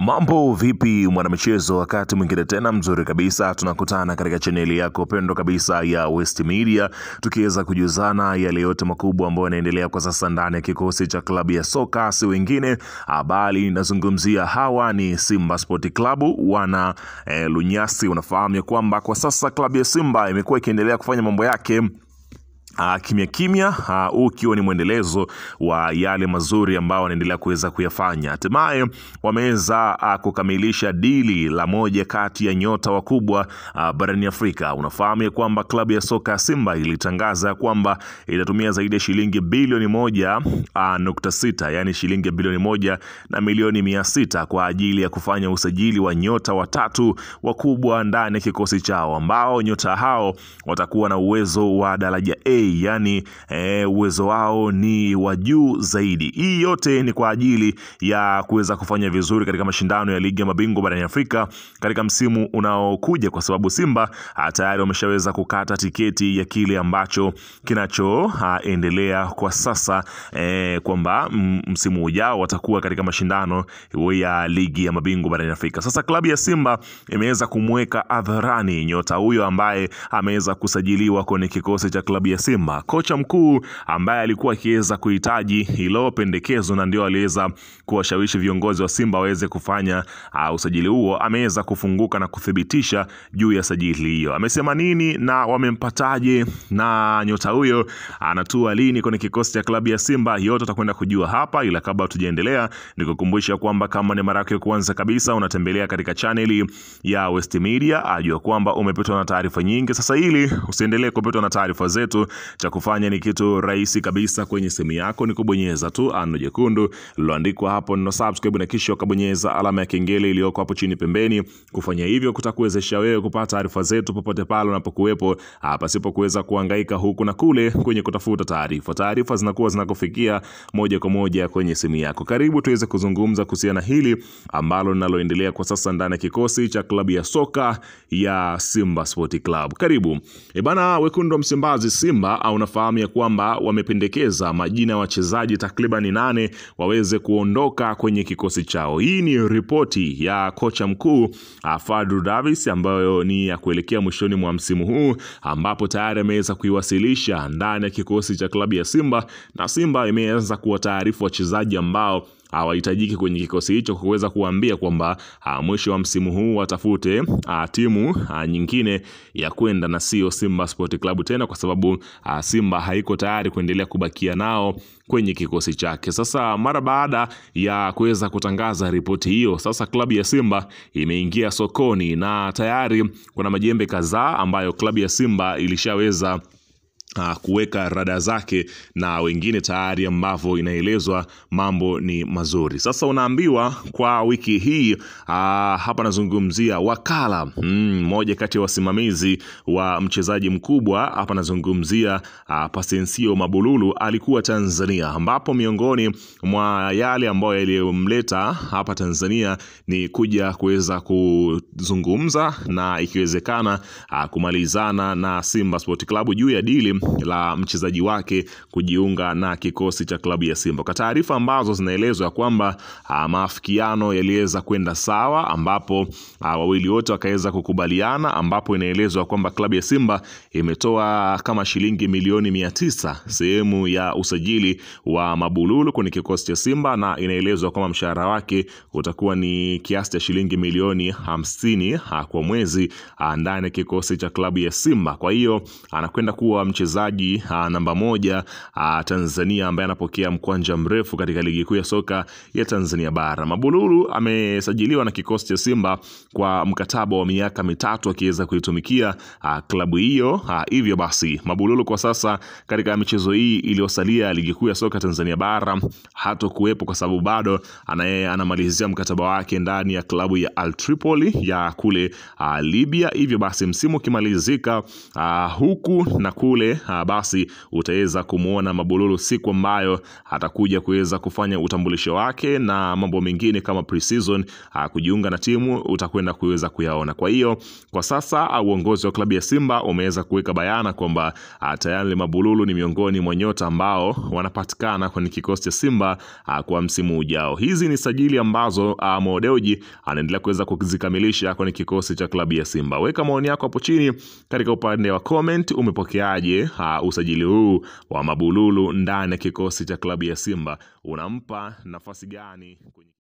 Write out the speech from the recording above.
Mambo vipi mwanamichezo, wakati mwingine tena mzuri kabisa tunakutana katika chaneli yako pendo kabisa ya West Media, tukiweza kujuzana yale yote makubwa ambayo yanaendelea kwa sasa ndani ya kikosi cha klabu ya soka si wengine bali nazungumzia hawa ni Simba Sport Club wana Lunyasi. Unafahamu ya kwamba kwa sasa klabu ya Simba imekuwa ikiendelea kufanya mambo yake kimya kimya, ukiwa ni mwendelezo wa yale mazuri ambao wanaendelea kuweza kuyafanya. Hatimaye wameweza kukamilisha dili la moja kati ya nyota wakubwa barani Afrika. Unafahamu ya kwamba klabu ya soka ya Simba ilitangaza kwamba itatumia zaidi ya shilingi bilioni 1.6, yani shilingi bilioni 1 na milioni 600 kwa ajili ya kufanya usajili wa nyota watatu wakubwa ndani ya kikosi chao, ambao nyota hao watakuwa na uwezo wa daraja A, yani uwezo wao ni wa juu zaidi. Hii yote ni kwa ajili ya kuweza kufanya vizuri katika mashindano ya ligi ya mabingwa barani Afrika katika msimu unaokuja, kwa sababu Simba tayari wameshaweza kukata tiketi ya kile ambacho kinachoendelea kwa sasa, kwamba msimu ujao watakuwa katika mashindano ya ligi ya mabingwa barani Afrika. Sasa klabu ya Simba imeweza kumweka hadharani nyota huyo ambaye ameweza kusajiliwa kwenye kikosi cha klabu ya Simba. Kocha mkuu ambaye alikuwa akiweza kuhitaji hilo pendekezo na ndio aliweza kuwashawishi viongozi wa Simba waweze kufanya usajili huo, ameweza kufunguka na kuthibitisha juu ya sajili hiyo. Amesema nini na wamempataje na nyota huyo anatua lini kwenye kikosi cha klabu ya Simba, yote tutakwenda kujua hapa. Ila kabla tujaendelea, nikukumbusha kwamba kama ni mara yako ya kwanza kabisa unatembelea katika chaneli ya West Media, ajua kwamba umepitwa na taarifa nyingi. Sasa ili usiendelee kupitwa na taarifa zetu, cha kufanya ni kitu rahisi kabisa. Kwenye simu yako ni kubonyeza tu ano jekundu liloandikwa hapo neno subscribe, na kisha ukabonyeza alama ya kengele iliyoko hapo chini pembeni. Kufanya hivyo kutakuwezesha wewe kupata taarifa zetu popote pale unapokuwepo, pasipo kuweza kuhangaika huku na kule kwenye kutafuta taarifa. Taarifa zinakuwa zinakufikia moja kwa moja kwenye simu yako. Karibu tuweze kuzungumza kuhusiana hili ambalo linaloendelea kwa sasa ndani ya kikosi cha klabu ya soka ya Simba Sport Club. Karibu. Bana, wekundu wa Msimbazi Simba unafahamu ya kwamba wamependekeza majina ya wachezaji takriban 8 waweze kuondoka kwenye kikosi chao. Hii ni ripoti ya kocha mkuu Fadlu Davis ambayo ni ya kuelekea mwishoni mwa msimu huu, ambapo tayari ameweza kuiwasilisha ndani ya kikosi cha klabu ya Simba, na Simba imeanza kuwataarifu wachezaji ambao hawahitajiki kwenye kikosi hicho, kuweza kuambia kwamba mwisho wa msimu huu watafute timu nyingine ya kwenda na sio Simba Sport Club tena, kwa sababu Simba haiko tayari kuendelea kubakia nao kwenye kikosi chake. Sasa mara baada ya kuweza kutangaza ripoti hiyo, sasa klabu ya Simba imeingia sokoni na tayari kuna majembe kadhaa ambayo klabu ya Simba ilishaweza kuweka rada zake, na wengine tayari ambavyo inaelezwa mambo ni mazuri. Sasa unaambiwa kwa wiki hii hapa nazungumzia wakala moja kati ya wasimamizi wa mchezaji mkubwa, hapa nazungumzia Pasensio Mabululu, alikuwa Tanzania, ambapo miongoni mwa yale ambayo yaliyomleta hapa Tanzania ni kuja kuweza kuzungumza na ikiwezekana kumalizana na Simba Sport Club juu ya dili la mchezaji wake kujiunga na kikosi cha klabu ya Simba. Kwa taarifa ambazo zinaelezwa kwamba maafikiano yaliweza kwenda sawa, ambapo wawili wote wakaweza kukubaliana, ambapo inaelezwa kwamba klabu ya Simba imetoa kama shilingi milioni 900 sehemu ya usajili wa Mabululu kwenye kikosi cha Simba, na inaelezwa kwamba mshahara wake utakuwa ni kiasi cha shilingi milioni 50 kwa mwezi ndani ya kikosi cha klabu ya Simba. Kwa hiyo anakwenda kuwa mchezaji namba 1 Tanzania ambaye anapokea mkwanja mrefu katika ligi kuu ya soka ya Tanzania bara. Mabululu amesajiliwa na kikosi cha Simba kwa mkataba wa miaka 3 akiweza kuitumikia klabu hiyo. Hivyo basi Mabululu kwa sasa katika michezo hii iliyosalia ligi kuu ya soka Tanzania bara hatokuwepo, kwa sababu bado anamalizia mkataba wake ndani ya klabu ya Al Tripoli ya kule Libya. Hivyo basi msimu ukimalizika huku na kule basi utaweza kumuona Mabululu siku ambayo atakuja kuweza kufanya utambulisho wake na mambo mengine kama pre-season, kujiunga na timu, utakwenda kuweza kuyaona. Kwa hiyo kwa sasa uongozi wa klabu ya Simba umeweza kuweka bayana kwamba tayari Mabululu ni miongoni mwa nyota ambao wanapatikana kwenye kikosi cha Simba kwa msimu ujao. Hizi ni sajili ambazo Mo Dewji anaendelea kuweza kuzikamilisha kwenye kikosi cha klabu ya Simba. Weka maoni yako hapo chini katika upande wa comment. Umepokeaje usajili huu wa Mabululu ndani ya kikosi cha klabu ya Simba? Unampa nafasi gani?